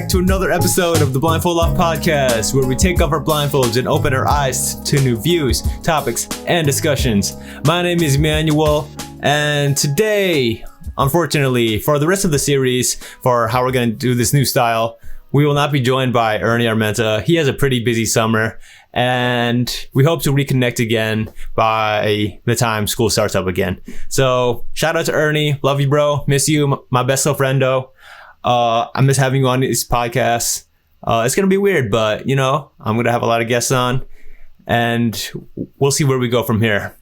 back to another episode of the Blindfold Off podcast, where we take off our blindfolds and open our eyes to new views, topics, and discussions. My name is Emmanuel, and today, unfortunately, for the rest of the series, for how we're going to do this new style, we will not be joined by Ernie Armenta. He has a pretty busy summer, and we hope to reconnect again by the time school starts up again. So, shout out to Ernie. Love you, bro. Miss you, my best friendo. I miss having you on this podcast. It's going to be weird, but, you know, I'm going to have a lot of guests on, and we'll see where we go from here.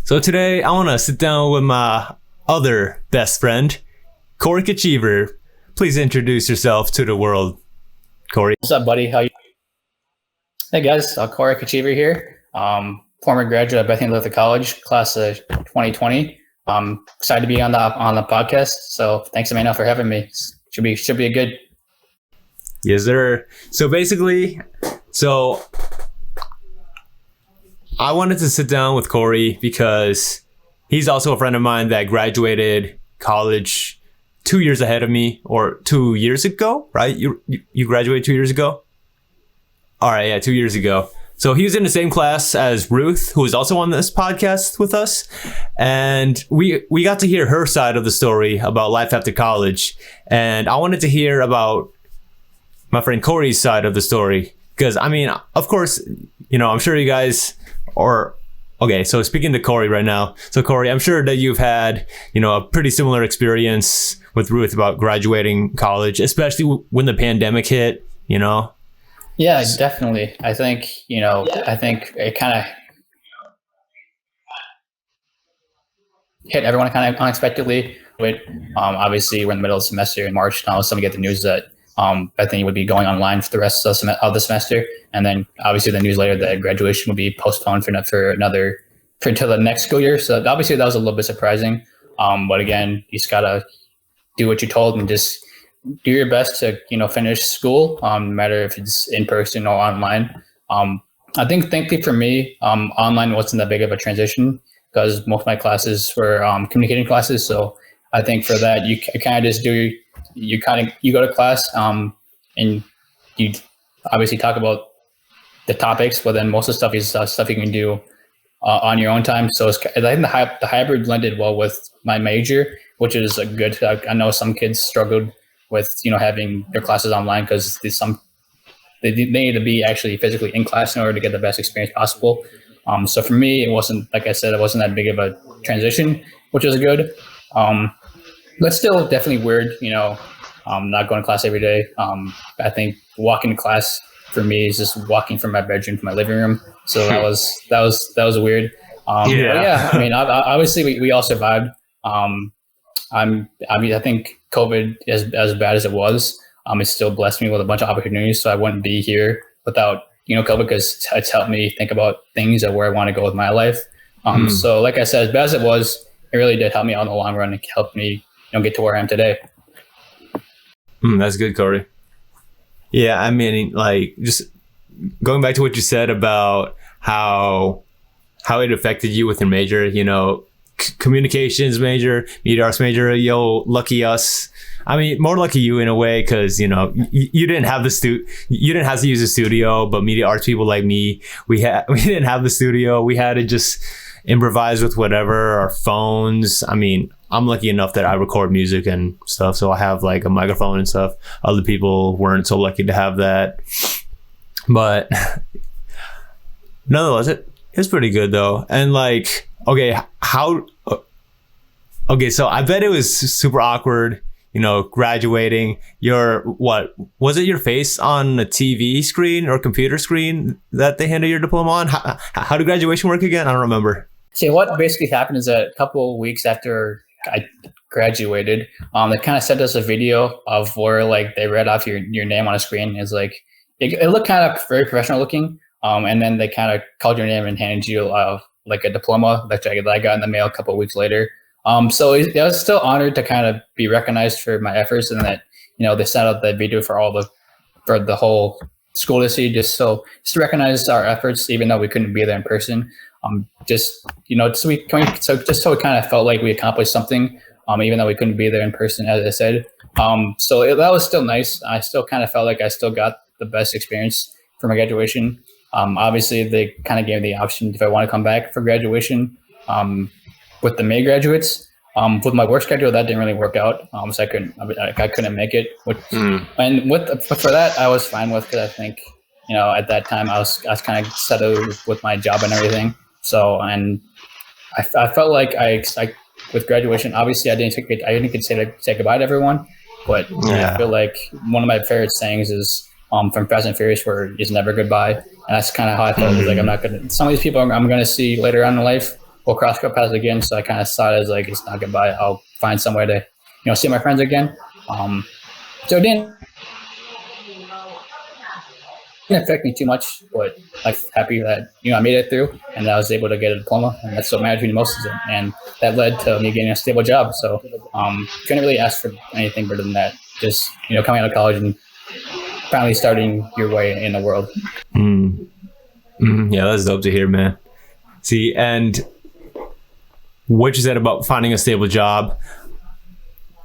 So today, I want to sit down with my other best friend, Kory Kochevar. Please introduce yourself to the world, Kory. What's up, buddy? How you? Hey, guys. Kory Kochevar here. Former graduate of Bethany Luther College, class of 2020. Excited to be on the podcast. So thanks, Emmanuel, for having me. Should be a good. Yes, sir. So basically, I wanted to sit down with Kory because he's also a friend of mine that graduated college 2 years ahead of me, or 2 years ago, right? You graduated 2 years ago? All right, yeah, 2 years ago. So he was in the same class as Ruth, who is also on this podcast with us. And we got to hear her side of the story about life after college. And I wanted to hear about my friend Kory's side of the story. Because, I mean, of course, you know, I'm sure you guys are... Okay, so speaking to Kory right now. So, Kory, I'm sure that you've had, you know, a pretty similar experience with Ruth about graduating college, especially when the pandemic hit, you know? Yeah, definitely. I think, I think it kind of hit everyone kind of unexpectedly. With obviously, we're in the middle of the semester in March, and all of a sudden we get the news that Bethany would be going online for the rest of the semester. And then obviously the news later that graduation would be postponed until the next school year. So obviously that was a little bit surprising. But again, you just gotta do what you're told and just do your best to, finish school, no matter if it's in person or online. I think thankfully for me, online wasn't that big of a transition because most of my classes were communicating classes. So I think for that, you kind of just you go to class and you obviously talk about the topics, but then most of the stuff is stuff you can do on your own time. So I think the hybrid blended well with my major, which is a good. I know some kids struggled with having their classes online because they need to be actually physically in class in order to get the best experience possible. So for me, it wasn't, like I said, it wasn't that big of a transition, which was good. But still definitely weird, not going to class every day. I think walking to class for me is just walking from my bedroom to my living room. So that was weird. But yeah, I mean, obviously we all survived. I think COVID, as bad as it was, it still blessed me with a bunch of opportunities. So I wouldn't be here without, COVID, because it's helped me think about things and where I want to go with my life. So like I said, as bad as it was, it really did help me out in the long run and helped me, get to where I am today. That's good, Kory. Yeah, I mean, like, just going back to what you said about how it affected you with your major, communications major, media arts major, lucky us. I mean, more lucky you in a way, because you didn't have you didn't have to use a studio, but media arts people like me, we didn't have the studio. We had to just improvise with whatever, our phones. I mean, I'm lucky enough that I record music and stuff, so I have like a microphone and stuff. Other people weren't so lucky to have that, but nonetheless, it's pretty good though. And like, okay, so I bet it was super awkward, graduating. What was it, your face on a TV screen or computer screen that they handed your diploma on? How did graduation work again? I don't remember. See, what basically happened is that a couple of weeks after I graduated, they kind of sent us a video of where like they read off your name on a screen. It's like it looked kind of very professional looking, and then they kind of called your name and handed you like a diploma that I got in the mail a couple of weeks later. So I was still honored to kind of be recognized for my efforts, and that they sent out that video for the whole school to see, just to recognize our efforts, even though we couldn't be there in person. So we kind of felt like we accomplished something. even though we couldn't be there in person, as I said. That was still nice. I still kind of felt like I still got the best experience for my graduation. Obviously, they kind of gave me the option if I want to come back for graduation with the May graduates. With my work schedule, that didn't really work out, so I couldn't make it. And for that, I was fine with, because I think, at that time I was kind of settled with my job and everything. So, and I felt like I with graduation, obviously I didn't get to say goodbye to everyone, but I feel like one of my favorite sayings is from Fast and Furious, where it's never goodbye, and that's kind of how I felt. Like, I'm not gonna. Some of these people I'm gonna see later on in life. We'll cross paths again, so I kind of saw it as like, it's not goodbye. I'll find somewhere to, see my friends again. So it didn't affect me too much, but I'm happy that I made it through, and I was able to get a diploma, and that's what matters to me most. And that led to me getting a stable job. So couldn't really ask for anything better than that. Just coming out of college and finally starting your way in the world. Yeah, that's dope to hear, man. See, and what you said about finding a stable job,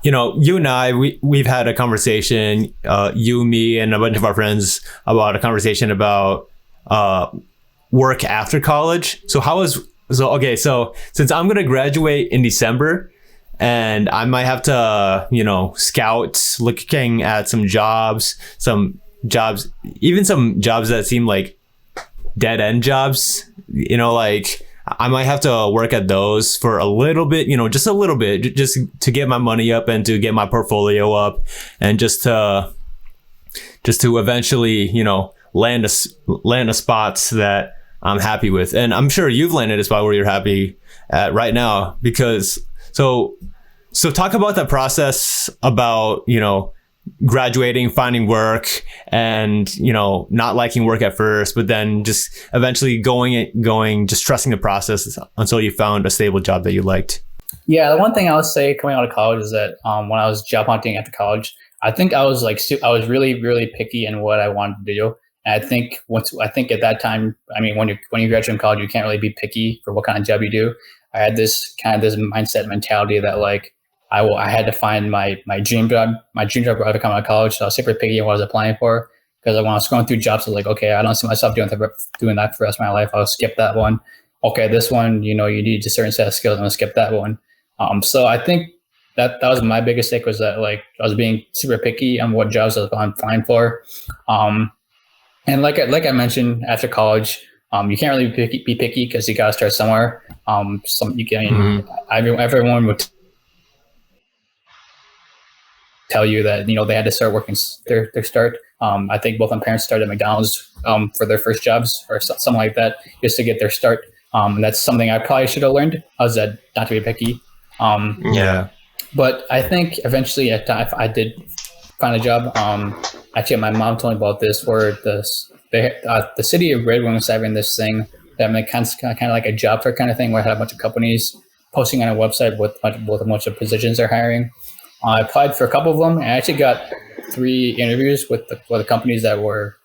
you and I, we've had a conversation, you, me, and a bunch of our friends, about a conversation about work after college. So so since I'm going to graduate in December, and I might have to, scout, looking at some jobs, even some jobs that seem like dead end jobs, like I might have to work at those for a little bit, just a little bit, just to get my money up and to get my portfolio up, and just to eventually, land a spots that I'm happy with. And I'm sure you've landed a spot where you're happy at right now, because so talk about that process about, graduating, finding work, and not liking work at first, but then just eventually going just trusting the process until you found a stable job that you liked. Yeah, the one thing I would say coming out of college is that when I was job hunting after college, I think I was really, really picky in what I wanted to do. And I think at that time, when you graduate from college, you can't really be picky for what kind of job you do. I had this mindset mentality that like, I had to find my dream job right after coming out of college. So I was super picky in what I was applying for, because when I was going through jobs, I was like, okay, I don't see myself doing that for the rest of my life. I'll skip that one. Okay, this one, you need a certain set of skills, I'm gonna skip that one. So I think that was my biggest take, was that like I was being super picky on what jobs I was applying for. And like I mentioned, after college, you can't really be picky because you gotta start somewhere. Everyone would tell you that they had to start working their start. I think both my parents started at McDonald's for their first jobs or something like that, just to get their start. And that's something I probably should have learned, was that not to be picky. But I think eventually I did find a job. Actually, my mom told me about this, where the city of Red Wing was having this thing that kind of like a job fair kind of thing, where I had a bunch of companies posting on a website with a bunch of positions they're hiring. I applied for a couple of them, and I actually got 3 interviews with the companies that were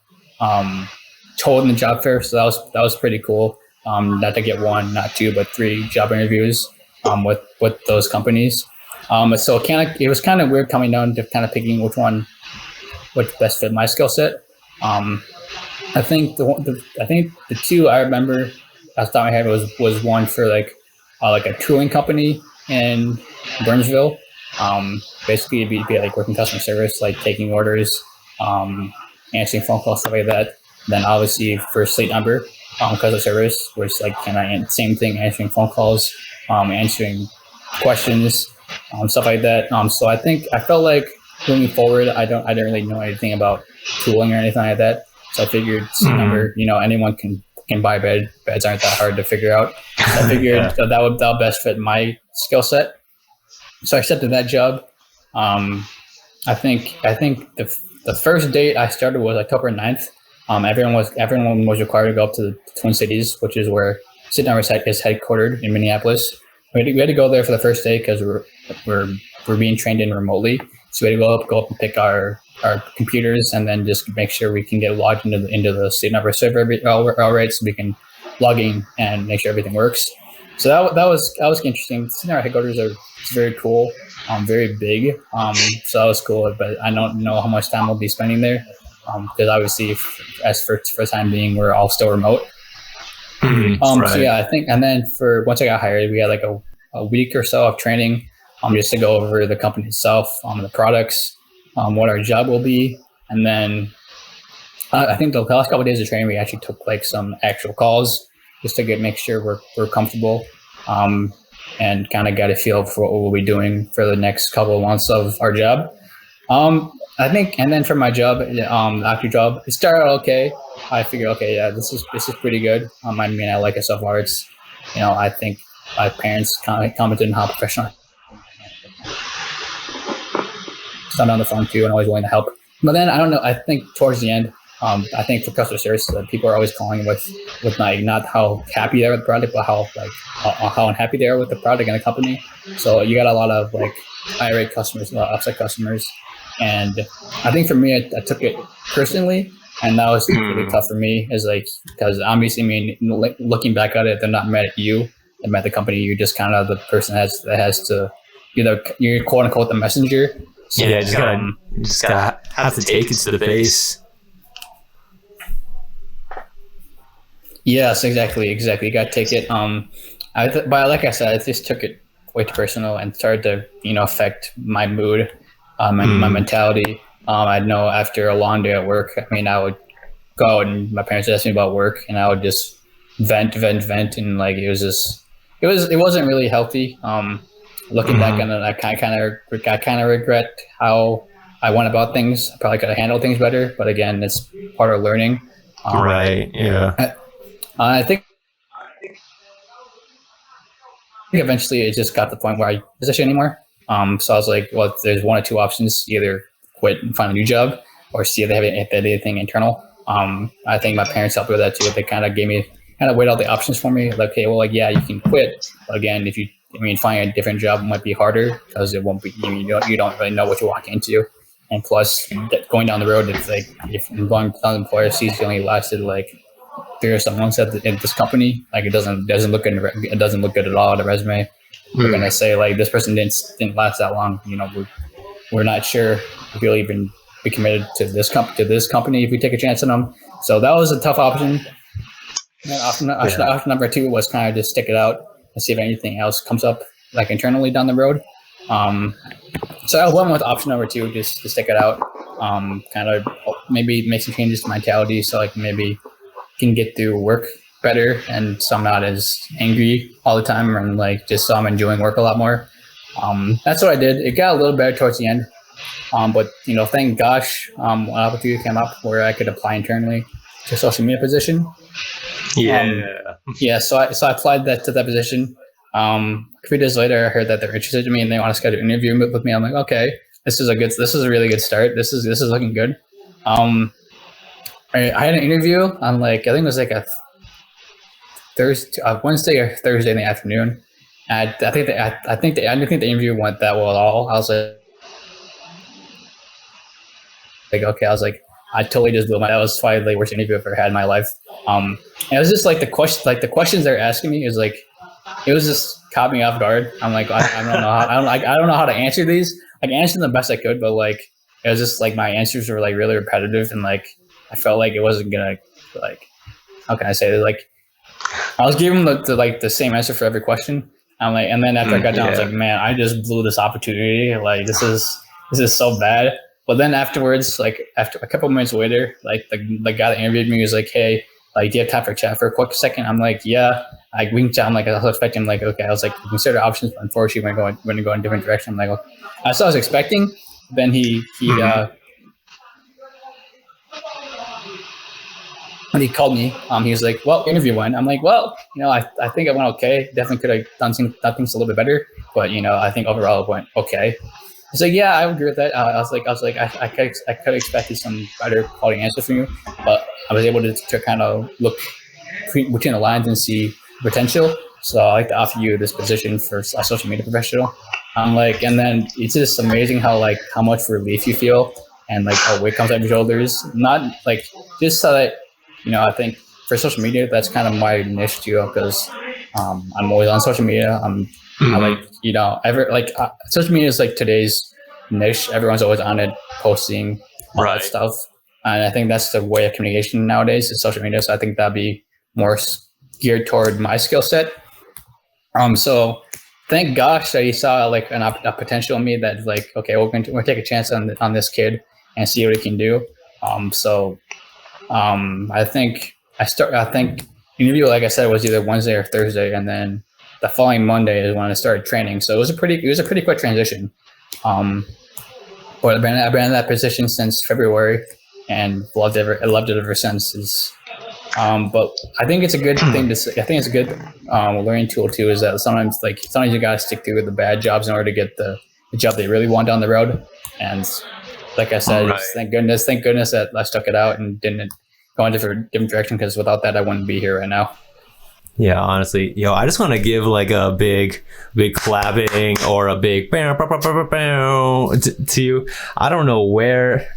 told in the job fair. So that was pretty cool. Not to get 1, not 2, but 3 job interviews with those companies. So it was kind of weird coming down to kind of picking which best fit my skill set. I think the 2 I remember off the top of my head was one for like a tooling company in Burnsville. Basically it'd be like working customer service, like taking orders, answering phone calls, stuff like that. Then obviously for Sleep Number, customer service, which like same thing, answering phone calls, answering questions, stuff like that. So I felt like moving forward, I didn't really know anything about tooling or anything like that. So I figured Sleep Number, anyone can buy beds aren't that hard to figure out. So I figured that would best fit my skill set. So I accepted that job. I think the first date I started was October 9th. Everyone was required to go up to the Twin Cities, which is where Sleep Number is headquartered in Minneapolis. We had to go there for the first day because we're being trained in remotely. So we had to go up and pick our computers, and then just make sure we can get logged into the Sleep Number server all right, so we can log in and make sure everything works. So that was interesting. Seeing our headquarters are very cool, very big. So that was cool, but I don't know how much time we'll be spending there, because obviously, as for the time being, we're all still remote. Right. So yeah, I think, and then for once I got hired, we had like a week or so of training, just to go over the company itself, the products, what our job will be, and then I think the last couple of days of training, we actually took like some actual calls just to make sure we're comfortable, and kind of got a feel for what we'll be doing for the next couple of months of our job. I think, and then for my job, actor job, it started out okay. I figured, okay, yeah, this is pretty good. I mean, I like it so far. It's, I think my parents commented on how professional I'm on the phone too, and always willing to help. But then I don't know. I think towards the end, I think for customer service, people are always calling with like not how happy they are with the product, but how unhappy they are with the product and the company. So you got a lot of like irate customers, a lot of upset customers, and I think for me, I took it personally, and that was really tough for me. Is like, because obviously, I mean, looking back at it, they're not mad at you, they're mad at the company. You're just kind of the person that has to, you're quote unquote the messenger. So, yeah, just gotta have to take it to the face. Yes, exactly. You got to take it. But like I said, I just took it way too personal and started to, affect my mood, my mentality. I know after a long day at work, I mean, I would go out and my parents would ask me about work, and I would just vent, and like it wasn't really healthy. Looking back on it, I kind of regret how I went about things. I probably could have handled things better, but again, it's part of learning. Right. Yeah. I think eventually it just got to the point where I didn't position anymore. So I was like, well, there's one or two options: either quit and find a new job, or see if they have anything internal. I think my parents helped with that too. They kind of weighed all the options for me. Like, okay, well, like, yeah, you can quit, but again, if you finding a different job might be harder because it won't be, you don't really know what you're walking into. And plus, going down the road, it's like, if one employer sees you only lasted like 3 or some months at this company, like it doesn't look good. It doesn't look good at all on the resume. We're gonna say like this person didn't last that long. We're not sure if you'll even be committed to this company if we take a chance on them. So that was a tough option. And option number 2 was kind of just stick it out and see if anything else comes up like internally down the road. So I went with option number 2, just to stick it out. Kind of maybe make some changes to mentality, so like maybe can get through work better, and so I'm not as angry all the time, and like just so I'm enjoying work a lot more. That's what I did. It got a little better towards the end, but thank gosh, an opportunity came up where I could apply internally to a social media position. So I applied to that position. A few days later, I heard that they're interested in me and they want to schedule an interview with me. I'm like, okay, this is a really good start. This is looking good. I had an interview on I think it was like a Wednesday or Thursday in the afternoon. And I didn't think the interview went that well at all. I was okay, I totally just blew that was probably the worst interview I've ever had in my life. And it was just like the questions they're asking me is like, it was just caught me off guard. I'm like, I don't know how to answer these. I answered them the best I could, but like, it was just like my answers were like really repetitive, and like I felt like it wasn't gonna, like, how can I say it? Like, I was giving the same answer for every question. I'm like, and then after I got done, I was like, man, I just blew this opportunity. Like, this is so bad. But then afterwards, like after a couple minutes later, like the guy that interviewed me was like, hey, like, do you have time for a chat for a quick second? I'm like, yeah. Like, we can chat. I'm like, I was expecting, like, okay. I was like, consider options, but unfortunately, we're going to go in a different direction. I'm like, okay. That's what I was expecting. Then when he called me, he was like, well, interview went. I'm like, well, I think it went okay. Definitely could have done things a little bit better, but I think overall it went okay. He's like, yeah, I would agree with that. I was like, I could have expected some better quality answers from you, but I was able to kind of look between the lines and see potential. So I like to offer you this position for a social media professional. I'm like, and then it's just amazing how much relief you feel, and like how weight comes off your shoulders. Not like just so that, I think for social media, that's kind of my niche too, because I'm always on social media. I like, social media is like today's niche. Everyone's always on it, posting all that stuff. And I think that's the way of communication nowadays is social media. So I think that'd be more geared toward my skill set. So thank gosh that he saw like a potential in me that like, okay, we're going to take a chance on this kid and see what he can do. I think interview, like I said, was either Wednesday or Thursday, and then the following Monday is when I started training. So it was a pretty quick transition. But I've been in that position since February, and loved it ever since. But I think it's a good thing to say. I think it's a good learning tool too. Is that sometimes you gotta stick through the bad jobs in order to get the job that you really want down the road. And like I said, thank goodness that I stuck it out and didn't go in a different direction, because without that, I wouldn't be here right now. Yeah, honestly, I just want to give like a big clapping or a big to you. I don't know where.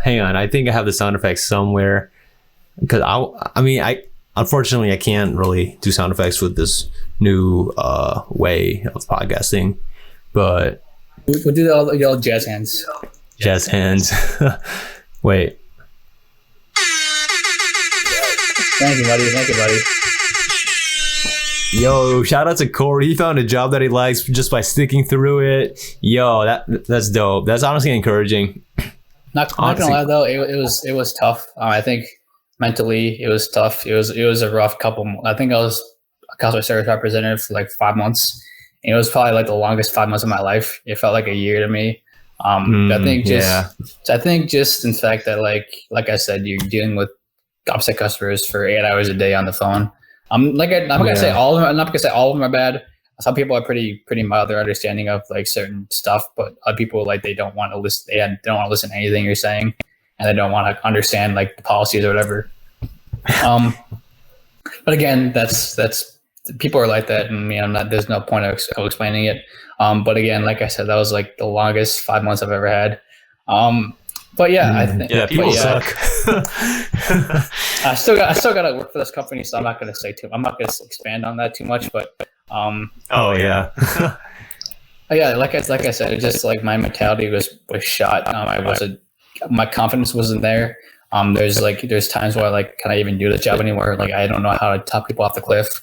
Hang on, I think I have the sound effects somewhere. Because I unfortunately I can't really do sound effects with this new way of podcasting, but we'll do the old jazz hands. Jazz hands. Wait. Thank you, buddy. Yo, shout out to Kory. He found a job that he likes just by sticking through it. Yo, that's dope. That's honestly encouraging. Not gonna lie though, it was tough. I think mentally it was tough. It was a rough couple. I think I was a customer service representative for like 5 months. And it was probably like the longest 5 months of my life. It felt like a year to me. I think just in fact that like I said, you're dealing with upset customers for 8 hours a day on the phone. I'm not gonna say all of them. I'm not gonna say all of them are bad. Some people are pretty mild their understanding of like certain stuff, but other people they don't want to listen. They don't want to listen to anything you're saying, and they don't want to understand like the policies or whatever. But again, that's people are like that, and there's no point of explaining it. But again, like I said, that was like the longest 5 months I've ever had. But yeah, I think people suck. I still got to work for this company, so I'm not going to say I'm not going to expand on that too much. But yeah, like I said, it's just like my mentality was shot. My confidence wasn't there. There's times where can I even do the job anymore? Like I don't know how to talk people off the cliff.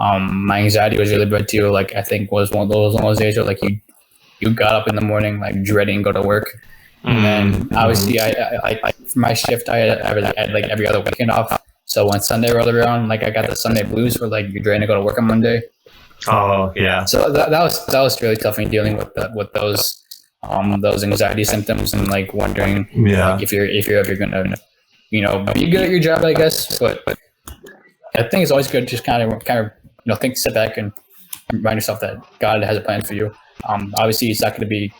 My anxiety was really bad too. Like I think was one of those days where you got up in the morning dreading go to work. And then obviously I for my shift I had like every other weekend off. So when Sunday rolled around, I got the Sunday blues where you're drained to go to work on Monday. Oh yeah. So that was really tough in dealing with those anxiety symptoms and wondering if you're ever gonna be good at your job, I guess. But I think it's always good to just kind of sit back and remind yourself that God has a plan for you. Obviously it's not going to be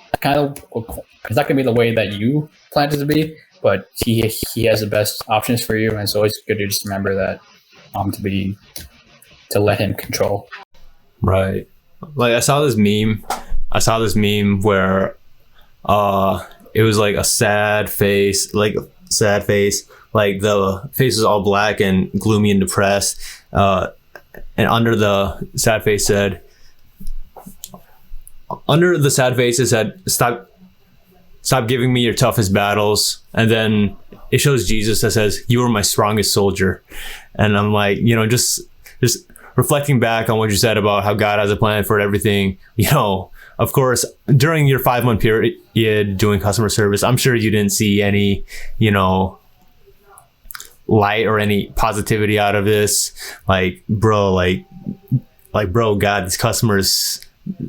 the way that you planned it to be, but he has the best options for you, and it's always good to just remember that to let him control. Right. I saw this meme where it was like a sad face, the face is all black and gloomy and depressed, and under the sad face it said stop giving me your toughest battles. And then it shows Jesus that says, you are my strongest soldier. And I'm like, just reflecting back on what you said about how God has a plan for everything. Of course, during your 5-month period doing customer service, I'm sure you didn't see any, light or any positivity out of this. Bro, God, these customers,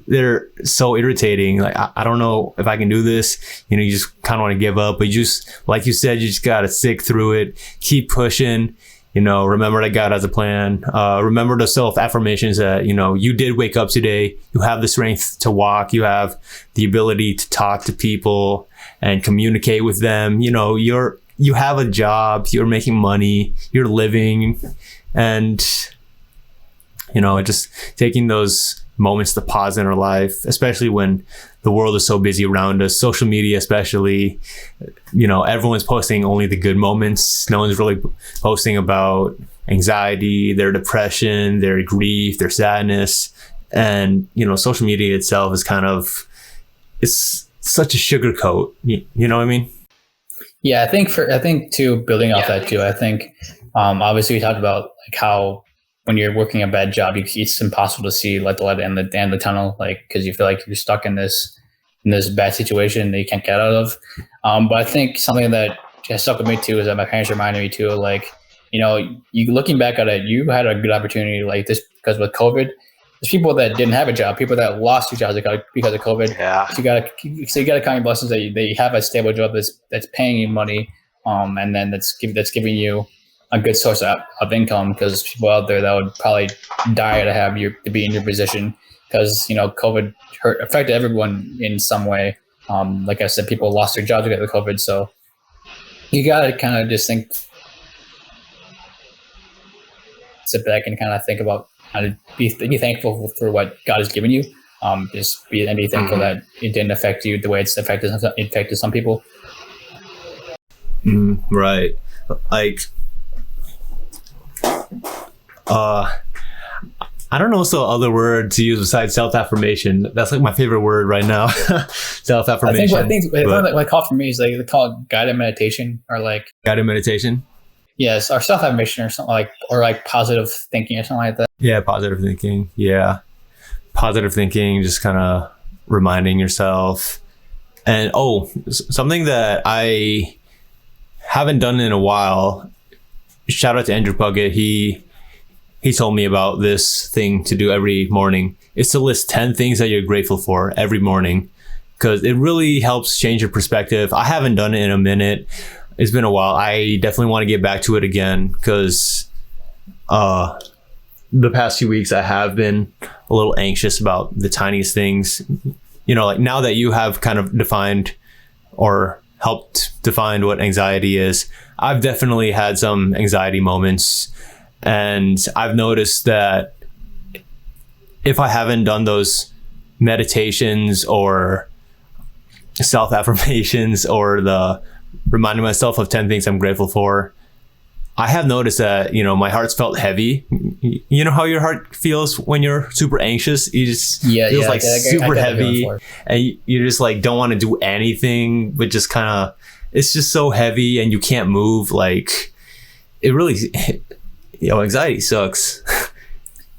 they're so irritating. I don't know if I can do this. You just kind of want to give up, but you just, like you said, you just got to stick through it, keep pushing, remember that God has a plan. Remember the self-affirmations that, you did wake up today. You have the strength to walk. You have the ability to talk to people and communicate with them. You have a job, you're making money, you're living, and just taking those moments to pause in our life, especially when the world is so busy around us, social media especially. Everyone's posting only the good moments. No one's really posting about anxiety, their depression, their grief, their sadness. And social media itself is it's such a sugarcoat. You know what I mean? Yeah, I think too, building off that too, I think obviously we talked about like how when you're working a bad job, it's impossible to see like the light at the end of the tunnel, like because you feel like you're stuck in this bad situation that you can't get out of. But I think something that has stuck with me too is that my parents reminded me too, like, you looking back at it, you had a good opportunity like this, because with COVID, there's people that didn't have a job, people that lost their jobs because of COVID. Yeah. So you gotta count your blessings that you have a stable job that's paying you money, and then that's giving you a good source of income, because people out there that would probably die to be in your position, because COVID affected everyone in some way. Like I said, people lost their jobs because of COVID, so you gotta kind of just sit back and kind of think about how to be thankful for what God has given you. Just be thankful that it didn't affect you the way it's affected some people. Right. Like, I don't know so other word to use besides self-affirmation. That's like my favorite word right now. Self-affirmation. I think what I call for me is like they call it guided meditation, or like guided meditation. Yes, or self-affirmation or something or positive thinking or something like that. Yeah, positive thinking. Yeah. Positive thinking, just kind of reminding yourself. And something that I haven't done in a while. Shout out to Andrew Puckett. He told me about this thing to do every morning. It's to list 10 things that you're grateful for every morning, because it really helps change your perspective. I haven't done it in a minute. It's been a while. I definitely want to get back to it again, because the past few weeks I have been a little anxious about the tiniest things. Like now that you have kind of defined or helped define what anxiety is, I've definitely had some anxiety moments. And I've noticed that if I haven't done those meditations or self-affirmations or the reminding myself of 10 things I'm grateful for, I have noticed that, my heart's felt heavy. You know how your heart feels when you're super anxious? It just feels super heavy, and you just like don't want to do anything, but just kind of, it's just so heavy and you can't move. Like, it really, anxiety sucks.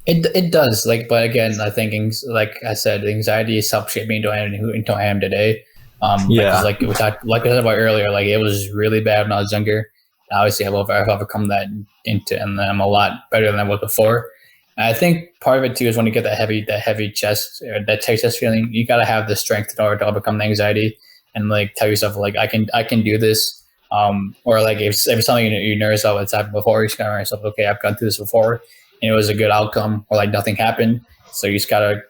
It does. But again, I think, like I said, anxiety has helped shape me into I am today. Like we talked about earlier, like it was really bad when I was younger. Obviously, I've overcome that and I'm a lot better than I was before. And I think part of it too is when you get that heavy chest, or that tight chest feeling, you got to have the strength in order to overcome the anxiety, and like tell yourself like I can do this. Or like if something you're nervous about what's happened before, you just gotta remind yourself, okay, I've gone through this before and it was a good outcome, or like nothing happened. So you just gotta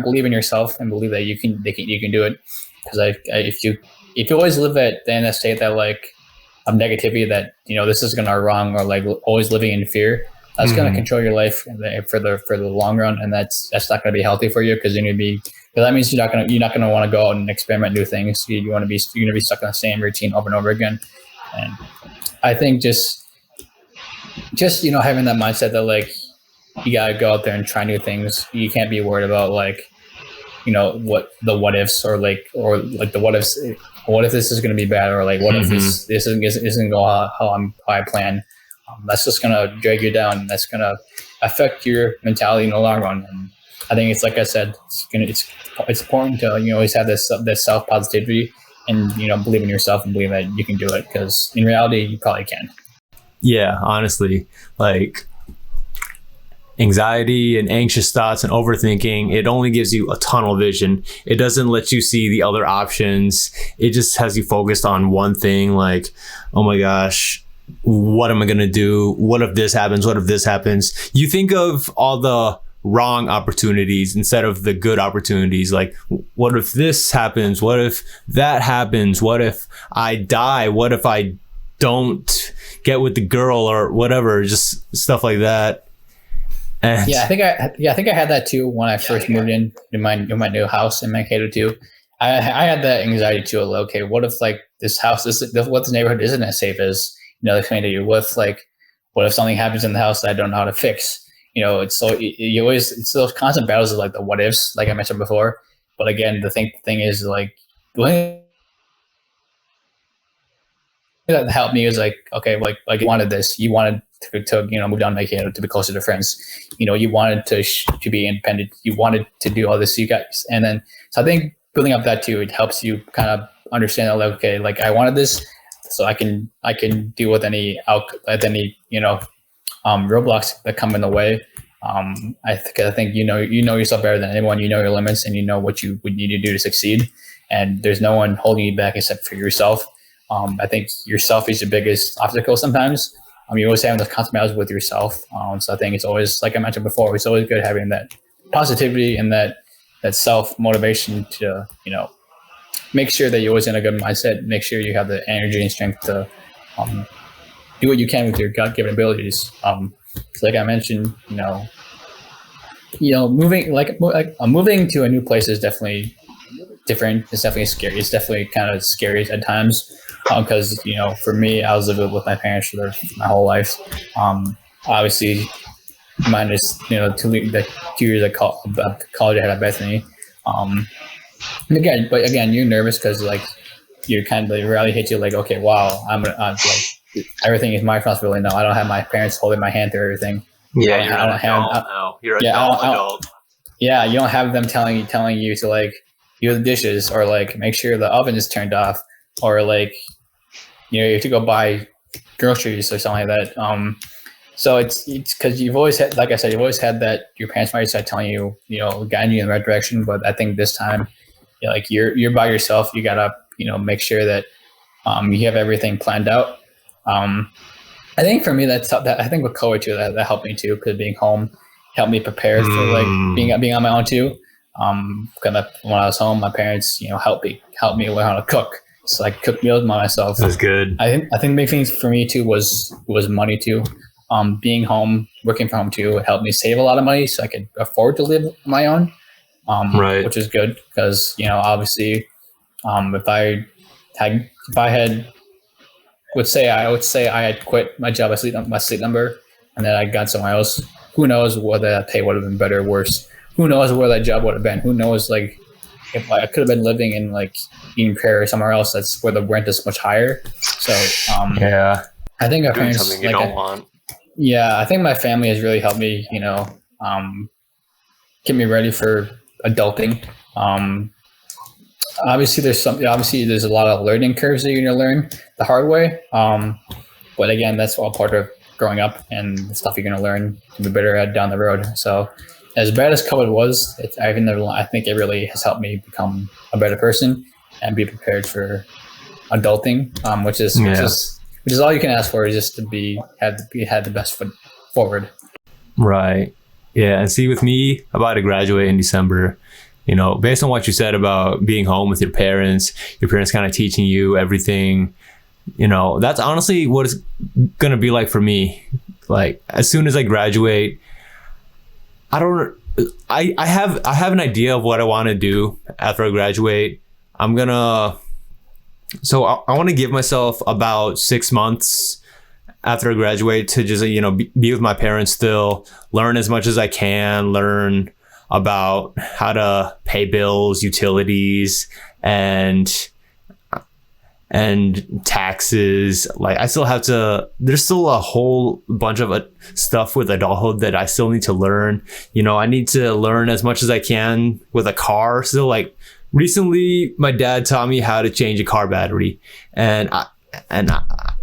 believe in yourself and believe that you can do it. Because if you always live in that state that like of negativity, that this is gonna go wrong, or like always living in fear, that's gonna control your life for the long run, and that's not gonna be healthy for you, because that means you're not gonna want to go out and experiment new things. You're gonna be stuck in the same routine over and over again. And I think just having that mindset that like you gotta go out there and try new things. You can't be worried about like what ifs, or the what ifs. What if this is going to be bad, or like what if this isn't go how I plan? That's just going to drag you down. That's going to affect your mentality in the long run. And I think it's like I said, it's important to always have this self positivity, and believe in yourself and believe that you can do it, because in reality you probably can. Yeah, honestly, like anxiety and anxious thoughts and overthinking, it only gives you a tunnel vision. It doesn't let you see the other options. It just has you focused on one thing, like, oh my gosh, what am I gonna do? What if this happens? What if this happens? You think of all the wrong opportunities instead of the good opportunities. Like, what if this happens? What if that happens? What if I die? What if I don't get with the girl, or whatever? Just stuff like that. And I think I had that too when I first moved in my new house in Mankato too. I had that anxiety too. Like, okay, what if like this house, what this neighborhood isn't as safe as the community? What if something happens in the house that I don't know how to fix? It's so you always it's those constant battles of like the what ifs, like I mentioned before. But again, the thing is like the only thing that helped me was like, okay, like you wanted this, you wanted to move down to Mankato to be closer to friends, you wanted to be independent, you wanted to do all this, you guys, and then so I think building up that too, it helps you kind of understand that, like, okay, like I wanted this, so I can deal with any roadblocks that come in the way. I think you know yourself better than anyone. You know your limits, and you know what you would need to do to succeed. And there's no one holding you back except for yourself. I think yourself is your biggest obstacle sometimes. You're always having those constant battles with yourself. So I think it's always, like I mentioned before, it's always good having that positivity and that self motivation to make sure that you're always in a good mindset. Make sure you have the energy and strength to do what you can with your God-given abilities. So like I mentioned, moving to a new place is definitely different. It's definitely scary. It's definitely kind of scary at times because for me, I was living with my parents for my whole life. Obviously, minus the 2 years of college I had at Bethany. But again, you're nervous because like you're kind of, the reality hits you like, okay, wow, I'm like everything is my responsibility now. I don't have my parents holding my hand through everything. Yeah, you're an adult now. You're an adult. Yeah, you don't have them telling you to like do the dishes or like make sure the oven is turned off or like you have to go buy groceries or something like that. So it's because you've always had, like I said, you've always had that your parents might start telling you, guiding you in the right direction. But I think this time, like you're by yourself. You gotta make sure that you have everything planned out. I think for me that I think with Kory too that helped me too, because being home helped me prepare for like being on my own too. When I was home, my parents helped me learn how to cook, so I cooked meals by myself. That's good. I think the big thing for me too was money too. Being home, working from home too, it helped me save a lot of money so I could afford to live on my own. Right. Which is good because obviously, if I had would say I had quit my job, my sleep number, and then I got somewhere else. Who knows whether that pay would have been better or worse? Who knows where that job would have been? Who knows, like, if I could have been living in like Eden Prairie or somewhere else that's where the rent is much higher. So yeah, I think our doing parents something you don't want. Yeah, I think my family has really helped me, get me ready for adulting. Obviously there's a lot of learning curves that you're going to learn the hard way. But again, that's all part of growing up and the stuff you're going to learn to be better at down the road. So as bad as COVID was, I think it really has helped me become a better person and be prepared for adulting, which is all you can ask for, is just to have the best foot forward. Right. Yeah. And see, with me, I'm about to graduate in December. Based on what you said about being home with your parents kind of teaching you everything, that's honestly what it's going to be like for me. Like, as soon as I graduate, I have an idea of what I want to do after I graduate. I want to give myself about 6 months after I graduate to just, be with my parents still, learn as much as I can, learn about how to pay bills, utilities, and taxes. Like, there's still a whole bunch of stuff with adulthood that I still need to learn. I need to learn as much as I can with a car. So like recently my dad taught me how to change a car battery, and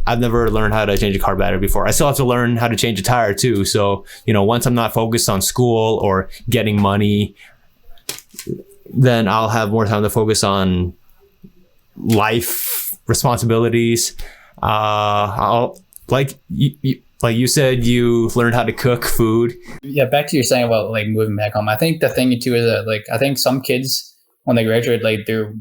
I've never learned how to change a car battery before. I still have to learn how to change a tire too. So, once I'm not focused on school or getting money, then I'll have more time to focus on life responsibilities. I'll like you said, you learned how to cook food. Yeah, back to your saying about like moving back home. I think the thing too is that like I think some kids when they graduate, like they're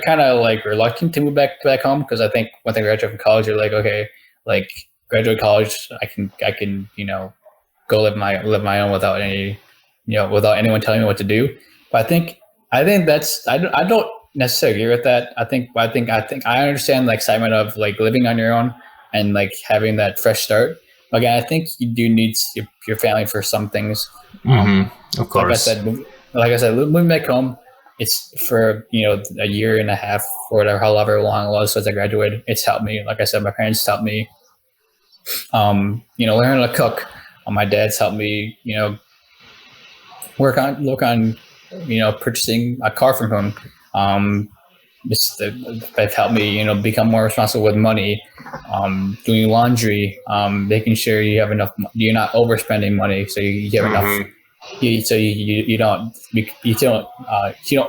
kind of like reluctant to move back home, because I think when they graduate from college, they're like, okay, like graduate college, I can go go live my own without any, without anyone telling me what to do. But I think that's I don't necessarily agree with that. I understand the excitement of like living on your own and like having that fresh start. But again, I think you do need your family for some things. Of course. Like I said, moving back home, it's for a year and a half or whatever, however long it was since I graduated. It's helped me. Like I said, my parents helped me, learn how to cook. My dad's helped me, work on purchasing a car from him. They've helped me, become more responsible with money, doing laundry, making sure you have enough. You're not overspending money, so you have enough. You don't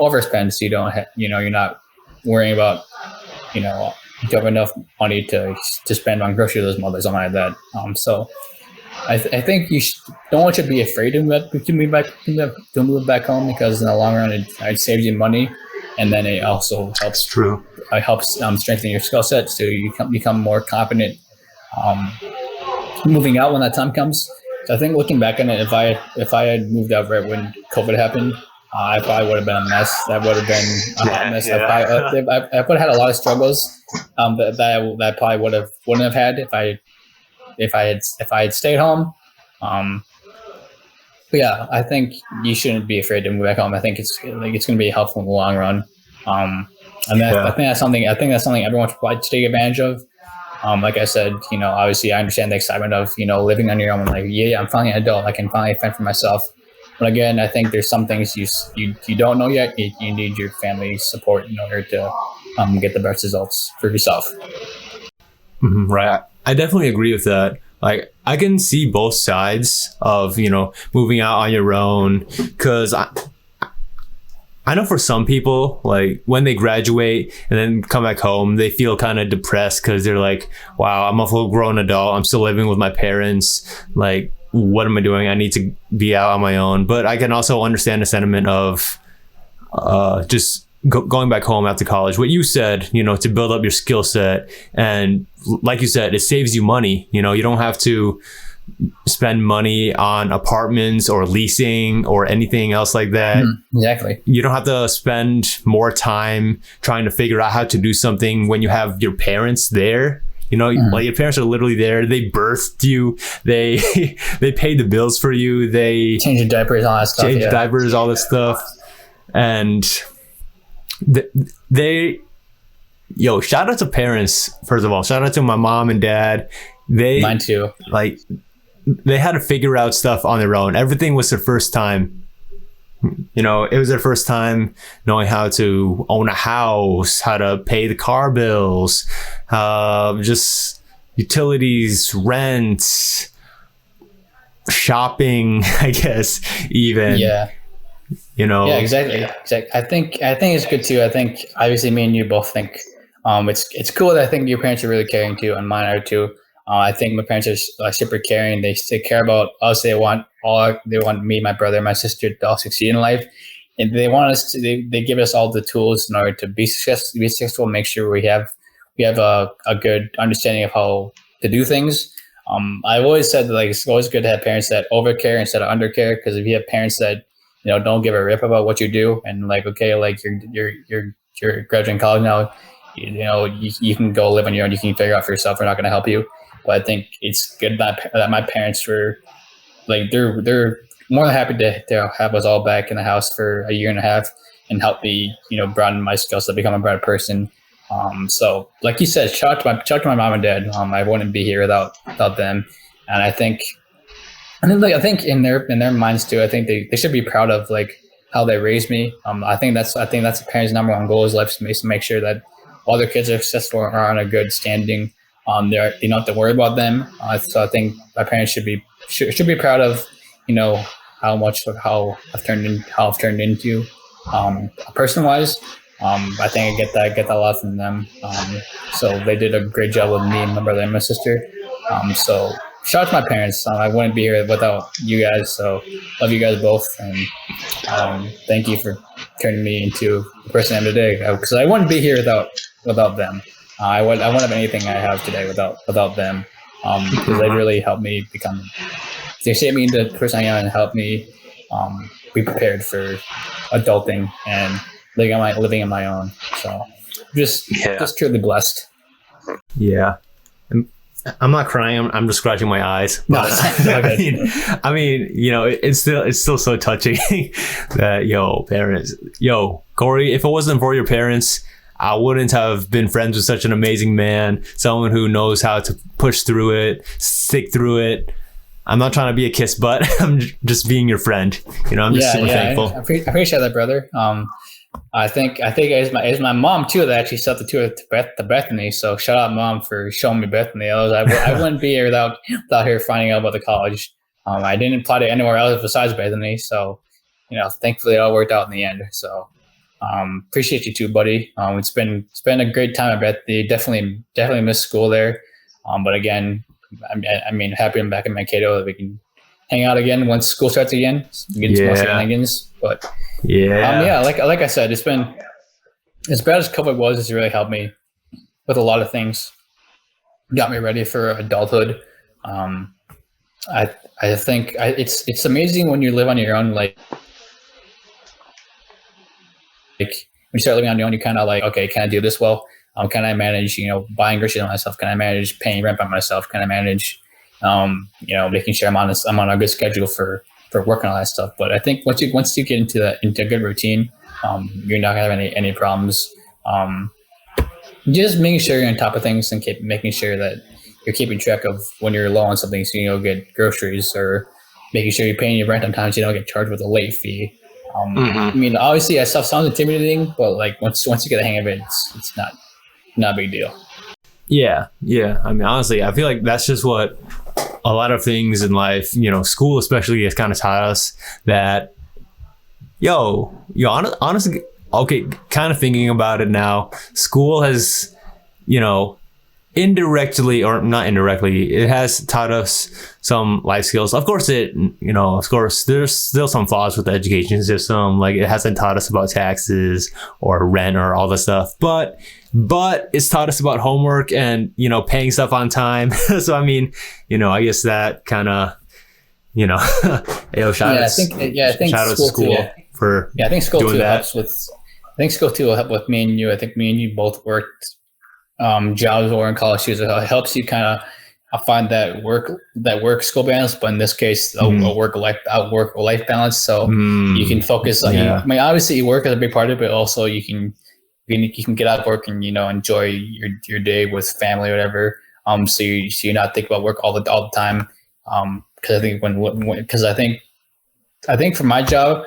overspend, so you don't you're not worrying about you have enough money to spend on groceries this month or something like that. So I think no one should be afraid to move back home, because in the long run it saves you money, and then it also helps. True. It helps strengthen your skill set, so you become more confident moving out when that time comes. So I think looking back on it, if I had moved out right when COVID happened, I probably would have been a mess. That would have been a hot mess. Yeah. I would have had a lot of struggles that I probably wouldn't have had if I had stayed home. But yeah, I think you shouldn't be afraid to move back home. I think it's going to be helpful in the long run. I think that's something everyone should probably take advantage of. Like I said, obviously I understand the excitement of, living on your own. Like, yeah, I'm finally an adult. I can finally fend for myself. But again, I think there's some things you don't know yet. You need your family support in order to get the best results for yourself. Right. I definitely agree with that. Like, I can see both sides of, moving out on your own, because I know for some people, like when they graduate and then come back home, they feel kind of depressed because they're like, wow, I'm a full grown adult. I'm still living with my parents. Like, what am I doing? I need to be out on my own. But I can also understand the sentiment of just going back home after college. What you said, to build up your skill set. And like you said, it saves you money. You don't have to spend money on apartments or leasing or anything else like that. Exactly. You don't have to spend more time trying to figure out how to do something when you have your parents there. Like your parents are literally there. They birthed you. They paid the bills for you. They change your diapers, all that stuff. Change diapers, all this stuff. And shout out to parents, first of all. Shout out to my mom and dad. Mine too. Like, they had to figure out stuff on their own. Everything was their first time. It was their first time knowing how to own a house, how to pay the car bills, just utilities, rent, shopping, I guess, even. Yeah. Yeah, exactly. I think it's good too. I think obviously me and you both think it's cool that I think your parents are really caring too, and mine are too. I think my parents are super caring. They care about us. They want me, my brother, my sister to all succeed in life, and they want us to. They give us all the tools in order to be successful. Make sure we have a good understanding of how to do things. I've always said that, like, it's always good to have parents that overcare instead of undercare, because if you have parents that don't give a rip about what you do, and like, okay, like you're graduating college now, you can go live on your own. You can figure out for yourself. We're not going to help you. But I think it's good that my parents were like, they're more than happy to have us all back in the house for a year and a half and help me, broaden my skills to become a better person. So like you said, shout out to my mom and dad. I wouldn't be here without them. And I think in their minds too, I think they should be proud of like how they raised me. I think that's a parent's number one goal in life, is to make sure that all their kids are successful, are on a good standing. They don't have to worry about them. So I think my parents should be proud of, how I've turned into, person wise. I think I get that a lot from them. So they did a great job with me and my brother and my sister. So shout out to my parents. I wouldn't be here without you guys. So love you guys both, and thank you for turning me into the person I am today. Because I wouldn't be here without them. I wouldn't have anything I have today without them. Because they really helped me become they shaped me into the person I am and helped me be prepared for adulting and living on my own. So just truly blessed. Yeah. I'm not crying. I'm just scratching my eyes. But I mean, you know, it's still so touching that parents, Kory, if it wasn't for your parents, I wouldn't have been friends with such an amazing man, someone who knows how to push through it, stick through it. I'm not trying to be a kiss butt. I'm just being your friend. You know, I'm just super thankful. I appreciate that, brother. I think it was my mom too that actually set the tour to Bethany. So shout out mom for showing me Bethany. I wouldn't be here without her finding out about the college. I didn't apply to anywhere else besides Bethany. So, thankfully it all worked out in the end. So, appreciate you too, buddy. It's been a great time at Bethany. Definitely missed school there. But again, I mean, happy I'm back in Mankato that we can hang out again once school starts again. Get some more shenanigans, but like I said, it's been as bad as COVID was. It's really helped me with a lot of things. Got me ready for adulthood. I think it's amazing when you live on your own. Like when you start living on your own, you kind of like, okay, can I do this well? Can I manage, buying groceries by myself? Can I manage paying rent by myself? Can I manage, making sure I'm on a good schedule for working on that stuff? But I think once you get into a good routine, you're not gonna have any problems. Just making sure you're on top of things and making sure that you're keeping track of when you're low on something, so you don't get groceries, or making sure you're paying your rent on time so you don't get charged with a late fee. I mean, obviously that stuff sounds intimidating, but like once you get the hang of it, it's not a big deal. Yeah. I mean, honestly, I feel like that's just what a lot of things in life, school especially, has kind of taught us that, honestly, okay, kind of thinking about it now, school has, indirectly or not indirectly, it has taught us some life skills. Of course, there's still some flaws with the education system. Like, it hasn't taught us about taxes or rent or all this stuff, but it's taught us about homework and, paying stuff on time. So, I mean, I guess that kind of, shout out to school for I think school doing too that. School too will help with me and you. I think me and you both worked jobs or in college too. So it helps you kind of find that work school balance, but in this case, a work life balance. So you can focus on. I mean, obviously, work is a big part of it, but also you can get out of work and enjoy your day with family or whatever. So you're not thinking about work all the time. Because I think for my job,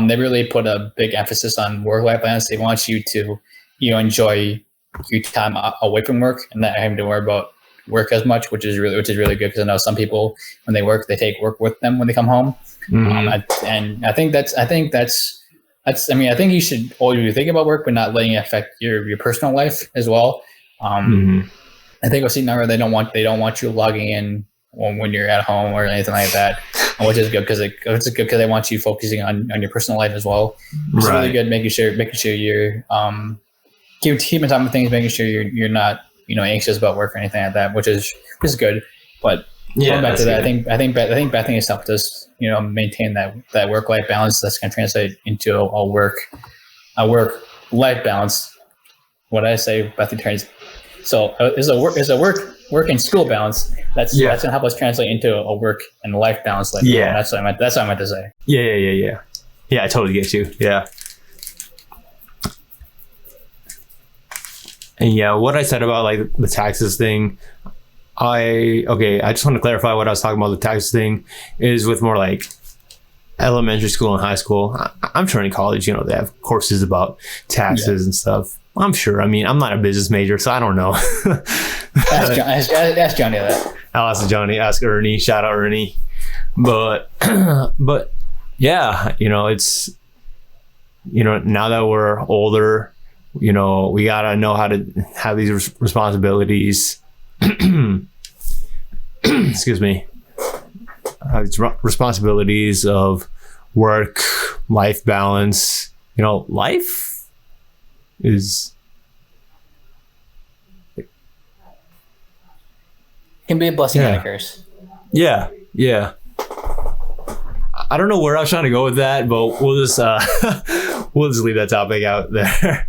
they really put a big emphasis on work-life balance. They want you to enjoy your time away from work and not having to worry about work as much, which is really good, because I know some people, when they work, they take work with them when they come home. And I think that's. I mean, I think you should always be thinking about work, but not letting it affect your personal life as well. I think I've seen number they don't want you logging in when you're at home or anything like that, which is good because they want you focusing on your personal life as well. It's really good making sure you're keeping time with things, making sure you're not anxious about work or anything like that, which is good. But going back to that, good. I think Bethany has helped us maintain that work life balance that's going to translate into a work life balance. What I say, Bethany turns. So is a work and school balance that's going to help us translate into a work and life balance. That's what I meant to say. Yeah, I totally get you. Yeah. And what I said about like the taxes thing, I just want to clarify what I was talking about. The taxes thing is with more like elementary school and high school. I'm sure in college, they have courses about taxes and stuff. I'm sure. I mean, I'm not a business major, so I don't know. Ask Johnny that. I'll ask Johnny, ask Ernie, shout out Ernie. But yeah, it's, now that we're older, we gotta know how to have these responsibilities. Excuse me. These responsibilities of work, life balance. Life is can be a blessing and a curse. Yeah. I don't know where I was trying to go with that, but we'll just we'll just leave that topic out there.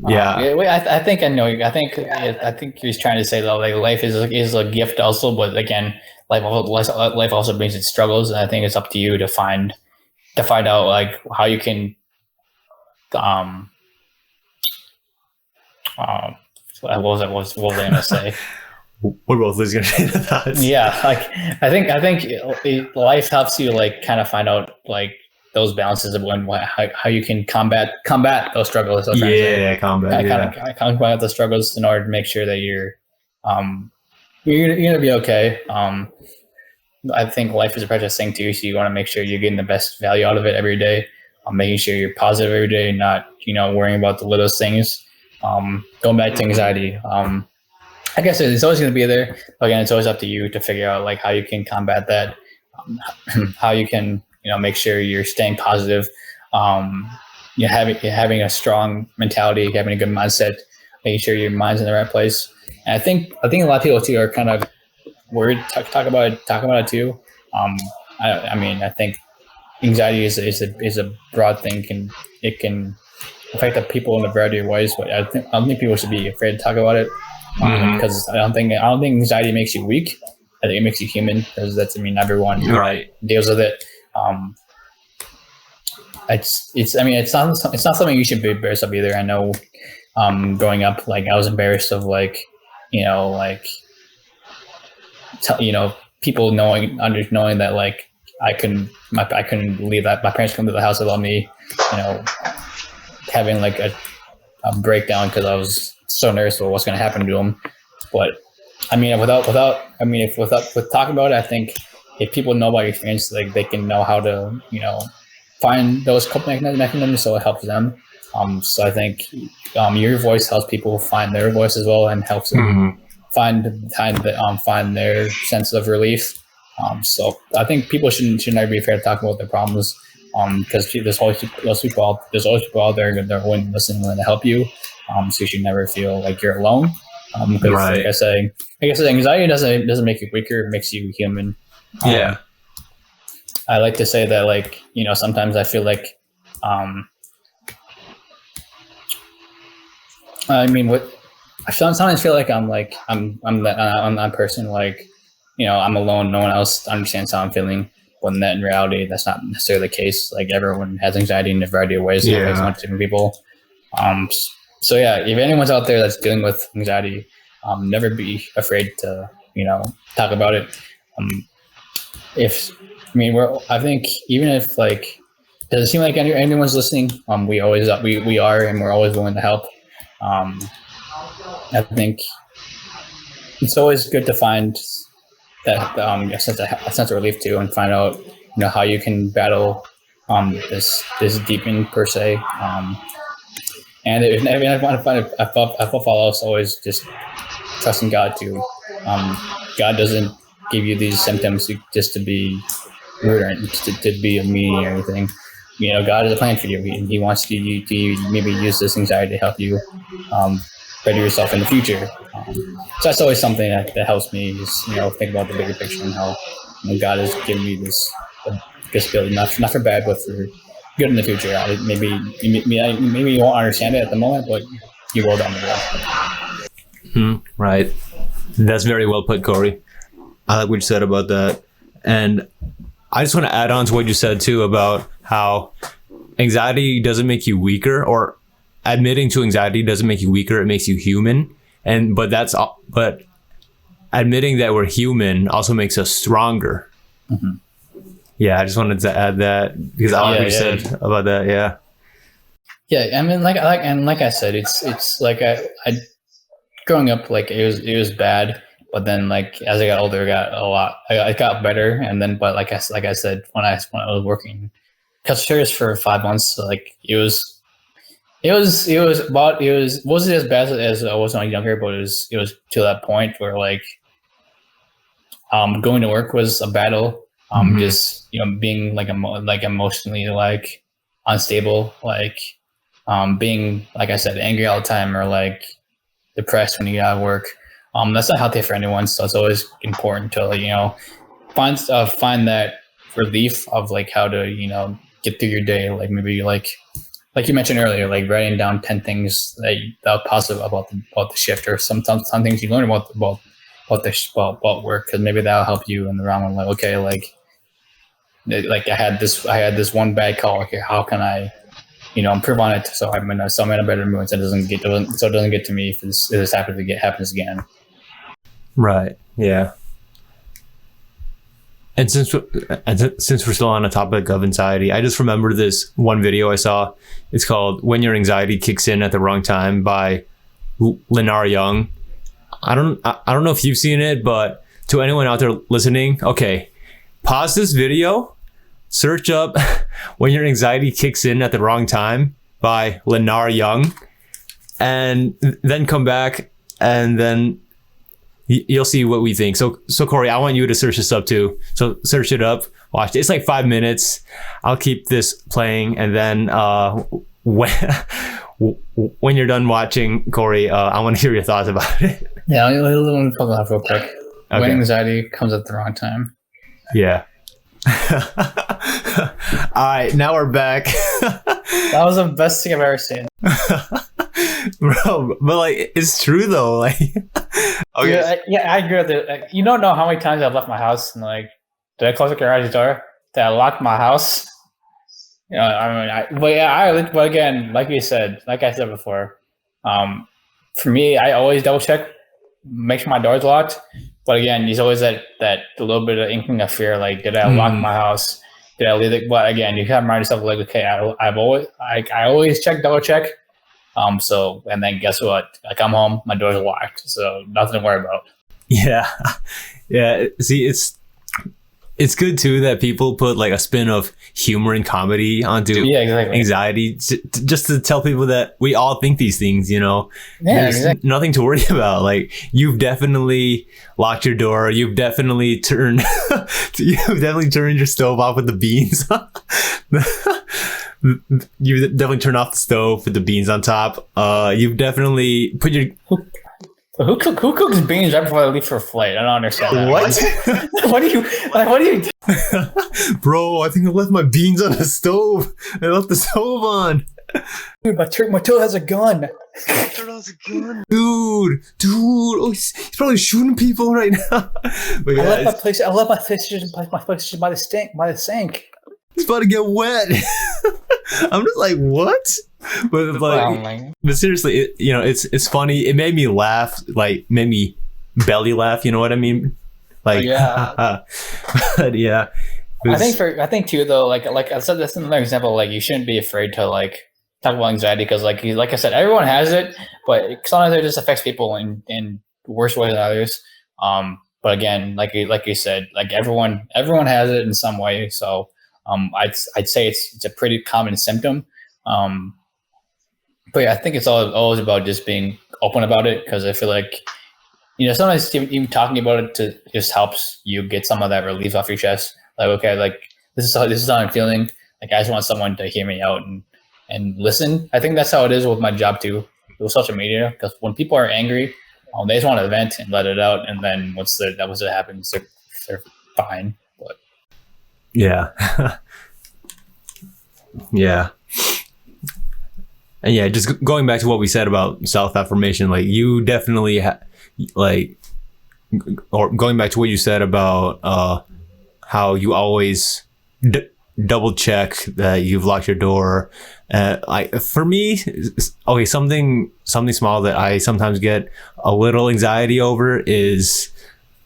Yeah. Wait, I think I know. I think he's trying to say that like life is a gift also, but again, life also brings its struggles, and I think it's up to you to find out like how you can what was I gonna say? We're both losing our thoughts. Yeah, like I think life helps you like kind of find out like those balances of how you can combat those struggles. Combat the struggles in order to make sure that you're gonna be okay. I think life is a precious thing too, so you want to make sure you're getting the best value out of it every day. Making sure you're positive every day, not worrying about the littlest things. Going back to anxiety. I guess it's always going to be there. Again, it's always up to you to figure out like how you can combat that, how you can make sure you're staying positive, having a strong mentality, having a good mindset, making sure your mind's in the right place. And I think a lot of people too are kind of worried talk about it too. I think anxiety is a broad thing. It can affect the people in a variety of ways, but I don't think people should be afraid to talk about it. Because I don't think anxiety makes you weak. I think it makes you human, because everyone deals with it. It's not something you should be embarrassed of either. I know, growing up, like I was embarrassed of people knowing that like I couldn't leave, that my parents couldn't leave the house without me, having like a breakdown because I was so nervous about what's going to happen to them. But without talking about it, I think if people know about your experience, like they can know how to find those coping mechanisms, so it helps them. So I think your voice helps people find their voice as well, and helps them find their sense of relief. So I think people should never be afraid to talk about their problems, because there's always people out there that are willing to listen and willing to help you. So you should never feel like you're alone. Because like I said, anxiety doesn't make you weaker; it makes you human. I like to say that, like, sometimes I feel like, I sometimes feel like I'm that person, like, I'm alone. No one else understands how I'm feeling. When that in reality, that's not necessarily the case. Like, everyone has anxiety in a variety of ways. It affects much different people. So yeah, if anyone's out there that's dealing with anxiety, never be afraid to, talk about it. I think even if like, does it seem like anyone's listening? We are, and we're always willing to help. I think it's always good to find that a sense of relief too, and find out how you can battle this demon per se. And I want to find I follow us always just trusting God too. God doesn't give you these symptoms just to be rude or to be mean or anything. God has a plan for you. He wants to maybe use this anxiety to help you better yourself in the future. So that's always something that helps me is, think about the bigger picture and how God has given me this ability, not for bad, but for good in the future. Maybe you won't understand it at the moment, but you will down the road. Right. That's very well put, Kory. I like what you said about that. And I just want to add on to what you said too about how anxiety doesn't make you weaker, or admitting to anxiety doesn't make you weaker. It makes you human. But admitting that we're human also makes us stronger. Yeah, I just wanted to add that because I like what you said about that. Yeah, like I said, it's like I growing up, like it was bad, but then like as I got older, it got better, and then but like I said, when I was working customer service for 5 months, so like it wasn't as bad as I was when I was younger, but it was to that point where like going to work was a battle. Just being like emotionally like unstable, like being, like I said, angry all the time, or like depressed when you get out of work. That's not healthy for anyone. So it's always important to find that relief of like how to, get through your day. Like maybe like you mentioned earlier, like writing down 10 things that are positive about the shift, or some things you learn about work, because maybe that'll help you in the long run. Like, okay, like I had this one bad call. Okay, how can I, improve on it so I'm in a better mood, so it doesn't get to me if this happens again. Right. Yeah. And since we're still on the topic of anxiety, I just remember this one video I saw. It's called "When Your Anxiety Kicks In at the Wrong Time" by Lenar Young. I don't know if you've seen it, but to anyone out there listening, okay, pause this video, search up "When Your Anxiety Kicks In at the Wrong Time" by Lenar Young, and then come back, and then you'll see what we think. So Kory, I want you to search this up too. So search it up, watch it. It's like 5 minutes. I'll keep this playing, and then when you're done watching, Kory, I want to hear your thoughts about it. Yeah, let me pull it up real quick. Okay. When anxiety comes at the wrong time. Yeah. All right, now we're back. That was the best thing I've ever seen. Bro, but like, it's true though. Like, okay. Yeah, I agree with it. Like, you don't know how many times I've left my house and like, did I close the garage door? Did I lock my house? But again, like I said before, for me, I always double check, make sure my door's locked. But again, there's always that little bit of inkling of fear. Like, did I lock my house? Did I leave it? But again, you have to remind yourself, like, okay, I always double check. So, and then guess what? I come home, my door's locked, so nothing to worry about. Yeah. Yeah. See, it's good too that people put like a spin of humor and comedy onto anxiety, just to tell people that we all think these things, There's nothing to worry about. Like, you've definitely locked your door. You've definitely turned your stove off with the beans. You definitely turn off the stove with the beans on top. You've definitely put your... Who cooks beans right before they leave for a flight? I don't understand that. What? What do you do? Bro, I think I left my beans on the stove. I left the stove on. Dude, my turtle has a gun. Dude. Oh, he's probably shooting people right now. But yeah, I left my PlayStation by the sink. It's about to get wet. I'm just like, what? But like, but seriously, it's funny. It made me laugh, like made me belly laugh. You know what I mean? Like, yeah. But yeah. I think too though, like I said, that's another example. Like, you shouldn't be afraid to like talk about anxiety, because like I said, everyone has it, but sometimes it just affects people in worse ways than others. But again, like you said, like everyone has it in some way. So I'd say it's a pretty common symptom. But yeah, I think it's always about just being open about it, because I feel like, sometimes even talking about it just helps you get some of that relief off your chest. Like, okay, like this is how I'm feeling. Like, I just want someone to hear me out and listen. I think that's how it is with my job too, with social media, because when people are angry, they just want to vent and let it out, and then once it happens, they're fine. But yeah. Yeah. And yeah, just going back to what we said about self-affirmation, like, you definitely or going back to what you said about how you always double check that you've locked your door. Like, for me, okay, something small that I sometimes get a little anxiety over is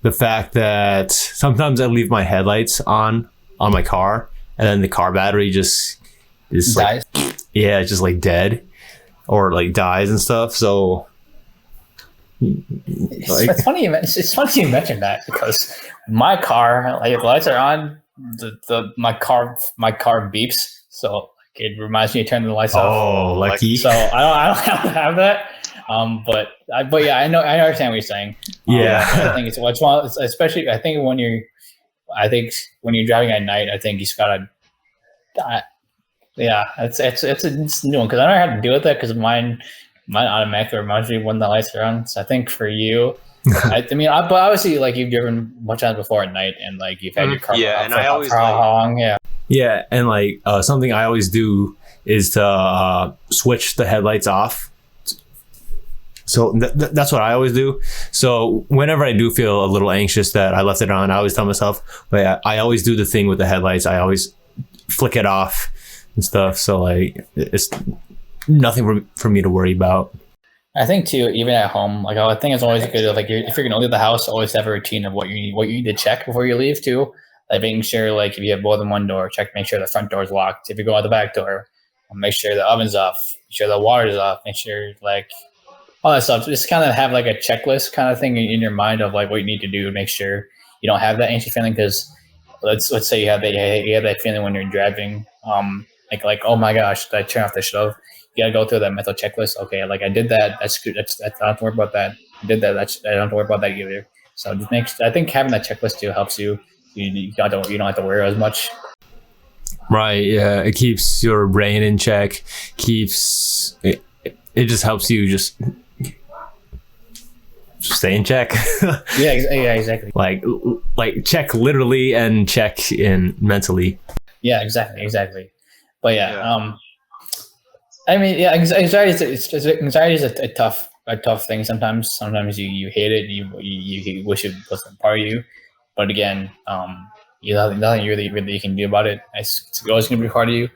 the fact that sometimes I leave my headlights on my car, and then the car battery just is dies. Like, yeah, it's just like dead or like dies and stuff. So it's funny you mentioned that, because my car, like, the lights are on, my car beeps, so like, it reminds me to turn the lights off. Oh, lucky. So I don't have to have that. But yeah, I understand what you're saying. Yeah. I think it's especially, I think when you're driving at night, I think you just gotta. Yeah, it's a new one, because I don't have to deal with that, because mine automatically reminds me when the lights are on. So I think for you, But obviously, like you've driven much times before at night, and like you've had your car Yeah, up and for, I always for how long? Yeah, yeah, and like something I always do is to switch the headlights off. So that's what I always do. So whenever I do feel a little anxious that I left it on, I always tell myself, but I always do the thing with the headlights. I always flick it off and stuff. So like it's nothing for me to worry about. I think too, even at home, like I think it's always good. Like if you're gonna leave the house, always have a routine of what you need to check before you leave too. Like making sure, like if you have more than one door, make sure the front door is locked. If you go out the back door, make sure the oven's off. Make sure the water's off. Make sure like all that stuff. Just kind of have like a checklist kind of thing in your mind of like what you need to do to make sure you don't have that anxious feeling. Because let's say you have that feeling when you're driving, like oh my gosh, did I turn off the stove? You gotta go through that mental checklist. Okay, like I did that. That's good. I don't have to worry about that. I did that. I don't have to worry about that either. So I think having that checklist too helps you. You don't have to worry as much. Right. Yeah. It keeps your brain in check. Keeps it. It just helps you just stay in check. Yeah, exactly. Like check literally and check in mentally. Yeah, exactly. But yeah. I mean, yeah, anxiety is a tough thing. Sometimes you hate it. You wish it wasn't part of you. But again, nothing really you can do about it. It's always going to be part of you.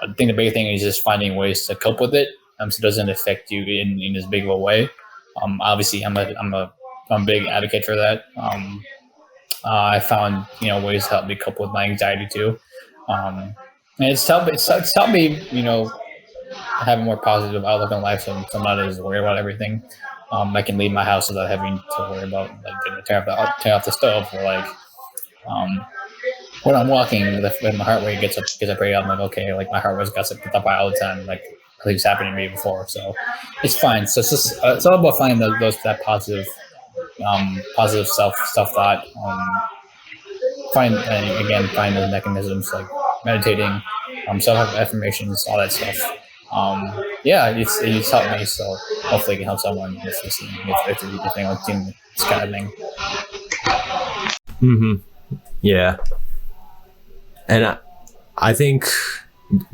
I think the big thing is just finding ways to cope with it, so it doesn't affect you in as big of a way. Obviously, I'm a big advocate for that. I found ways to help me cope with my anxiety too, and it's helped me have a more positive outlook on life, so I'm not as worried about everything. I can leave my house without having to worry about like turn off the stove, or like when I'm walking, when my heart rate gets up pretty up, I'm like okay, like my heart rate gets up all the time, like it's happened to me before, so it's fine. So it's just it's all about finding that positive self thought. Find those mechanisms like meditating, self affirmations, all that stuff. Yeah, it's helped me. So hopefully it can help someone that's listening if they want to do this kind of thing. Mm-hmm. Yeah, and I think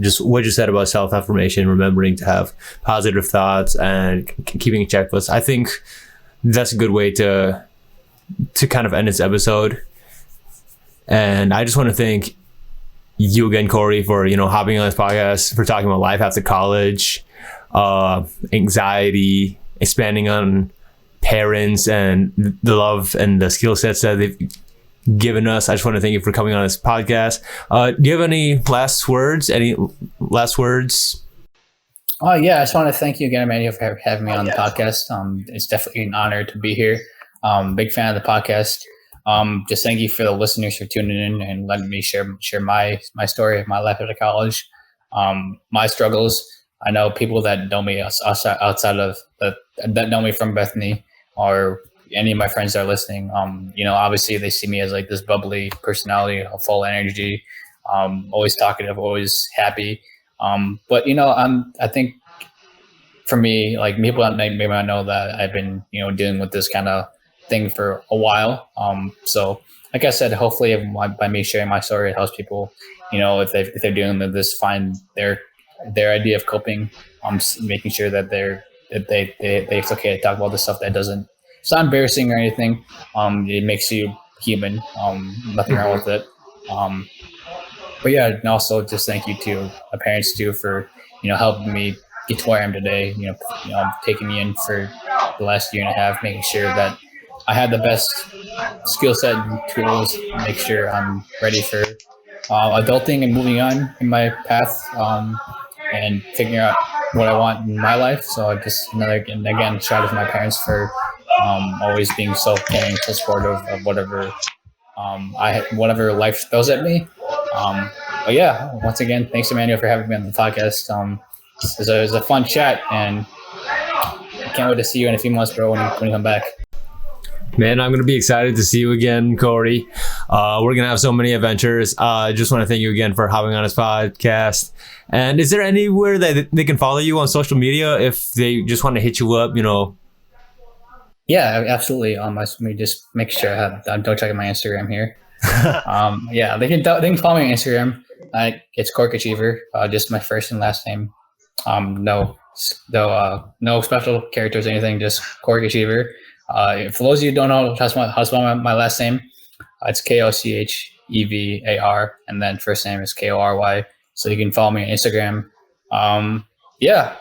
just what you said about self affirmation, remembering to have positive thoughts and keeping a checklist. I think that's a good way to kind of end this episode. And I just want to thank you again, Kory, for hopping on this podcast, for talking about life after college, anxiety, expanding on parents and the love and the skill sets that they've given us. I just want to thank you for coming on this podcast. Do you have any last words? Yeah, I just want to thank you again, Emmanuel, for having me on the podcast. It's definitely an honor to be here. Big fan of the podcast. Just thank you for the listeners for tuning in and letting me share my story of my life out of college, my struggles. I know people that know me outside of that know me from Bethany, or any of my friends that are listening. Obviously they see me as like this bubbly personality, full energy, always talkative, always happy. But I think for me, like people that may not know that I've been dealing with this kind of thing for a while. So like I said, hopefully by me sharing my story, it helps people, if they're dealing with this, find their idea of coping. Making sure that it's okay to talk about the stuff that it's not embarrassing or anything. It makes you human. Nothing wrong with it. But yeah, and also just thank you to my parents too for helping me get to where I am today. Taking me in for the last year and a half, making sure that I had the best skill set and tools to make sure I'm ready for adulting and moving on in my path, and figuring out what I want in my life. So again, shout out to my parents for always being so caring, so supportive of whatever whatever life throws at me. But yeah, once again, thanks Emmanuel for having me on the podcast. It was a fun chat, and I can't wait to see you in a few months, bro, when you come back. Man, I'm going to be excited to see you again, Kory. We're going to have so many adventures. I just want to thank you again for hopping on this podcast. And is there anywhere that they can follow you on social media if they just want to hit you up, Yeah, absolutely. Let me just make sure I have. I'm double checking my Instagram here. Yeah, they can follow me on Instagram. It's Kory Kochevar, just my first and last name. No special characters or anything. Just Kory Kochevar. For those of you who don't know how to spell my last name, it's Kochevar, and then first name is Kory. So you can follow me on Instagram. Yeah,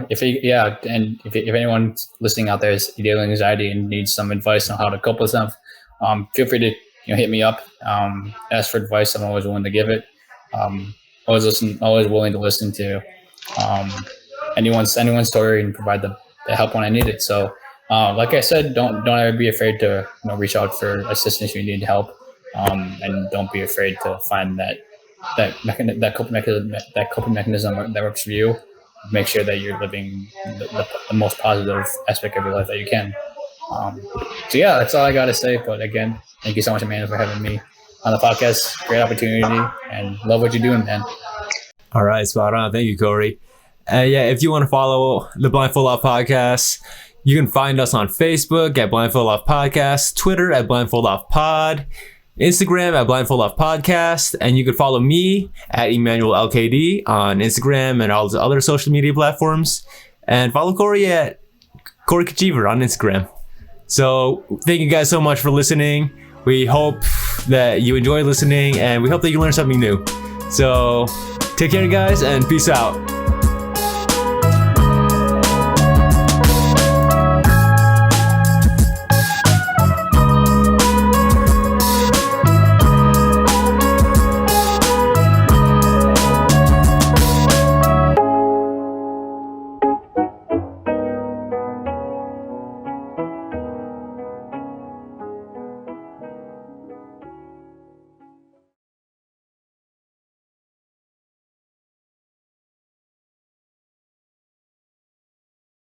if anyone's listening out there is dealing with anxiety and needs some advice on how to cope with stuff, feel free to hit me up. Ask for advice. I'm always willing to give it. Always willing to listen to anyone's story and provide the help when I need it. So, like I said, don't ever be afraid to reach out for assistance if you need help, and don't be afraid to find that coping mechanism that works for you. Make sure that you're living the most positive aspect of your life that you can. So yeah, that's all I got to say. But again, thank you so much, Emmanuel, for having me on the podcast. Great opportunity, and love what you're doing, man. All right, spot on. Thank you, Kory. Yeah, if you want to follow the Blindfold Off Podcast, you can find us on Facebook at Blindfold Off Podcast, Twitter at Blindfold Off Pod, Instagram at Blindfold Off Podcast, and you can follow me at Emmanuel LKD on Instagram and all the other social media platforms, and follow Kory at Kory Kochevar on Instagram. So thank you guys so much for listening. We hope that you enjoy listening, and we hope that you learn something new. So take care, guys, and peace out.